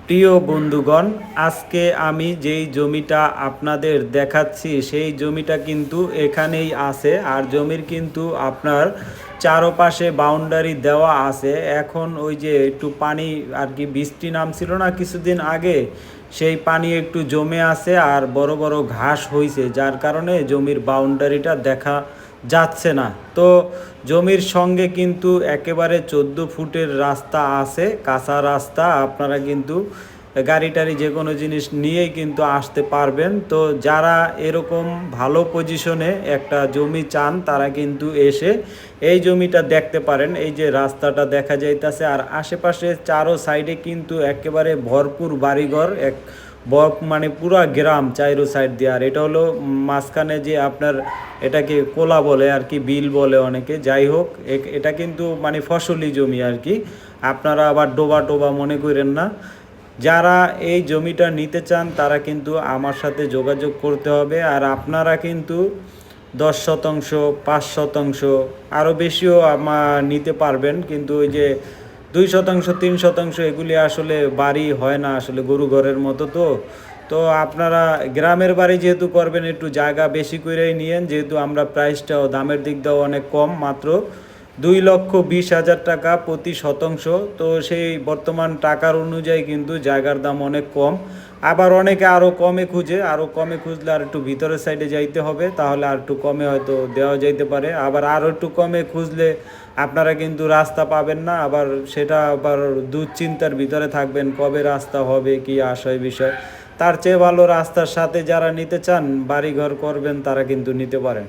প্রিয় বন্ধুগণ, আজকে আমি যেই জমিটা আপনাদের দেখাচ্ছি সেই জমিটা কিন্তু এখানেই আছে। আর জমির কিন্তু আপনার চারপাশে বাউন্ডারি দেওয়া আছে। এখন ওই যে একটু পানি আর কি, বৃষ্টি নামছিল না কিছুদিন আগে, সেই পানি একটু জমে আছে আর বড় বড় ঘাস হয়েছে, যার কারণে জমির বাউন্ডারিটা দেখা যাচ্ছে না। তো জমির সঙ্গে কিন্তু একেবারে 14 ফুটের রাস্তা আছে, কাঁচা রাস্তা। আপনারা কিন্তু গাড়ি টাড়ি যে কোনো জিনিস নিয়েই কিন্তু আসতে পারবেন। তো যারা এরকম ভালো পজিশনে একটা জমি চান তারা কিন্তু এসে এই জমিটা দেখতে পারেন। এই যে রাস্তাটা দেখা যাইতেছে, আর আশেপাশে চারো সাইডে কিন্তু একেবারে ভরপুর বাড়িঘর, মানে পুরা গ্রাম চাইরো সাইড দিয়ে। আর এটা হলো মাঝখানে যে আপনার এটাকে কোলা বলে আর কি, বিল বলে অনেকে, যাই হোক এটা কিন্তু মানে ফসলি জমি আর কি। আপনারা আবার ডোবা টোবা মনে করেন না। যারা এই জমিটা নিতে চান তারা কিন্তু আমার সাথে যোগাযোগ করতে হবে। আর আপনারা কিন্তু 10 শতাংশ, 5 শতাংশ, আরও বেশিও নিতে পারবেন। কিন্তু ওই যে 2 শতাংশ, 3 শতাংশ এগুলি আসলে বাড়ি হয় না, আসলে গরু ঘরের মতো। তো তো আপনারা গ্রামের বাড়ি যেহেতু করবেন, একটু জায়গা বেশি করেই নিয়েন, যেহেতু আমরা প্রাইসটাও দামের দিক দিয়েও অনেক কম, মাত্র 2,20,000 টাকা প্রতি শতাংশ। তো সেই বর্তমান টাকার অনুযায়ী কিন্তু জায়গার দাম অনেক কম। আবার অনেকে আরও কমে খুঁজে, আরও কমে খুঁজলে আর একটু ভিতরের সাইডে যাইতে হবে, তাহলে আর একটু কমে হয়তো দেওয়া যাইতে পারে। আবার আরও একটু কমে খুঁজলে আপনারা কিন্তু রাস্তা পাবেন না, আবার সেটা আবার দুশ্চিন্তার ভিতরে থাকবেন কবে রাস্তা হবে, কি আশয় বিষয়। তার চেয়ে ভালো রাস্তার সাথে যারা নিতে চান, বাড়িঘর করবেন, তারা কিন্তু নিতে পারেন।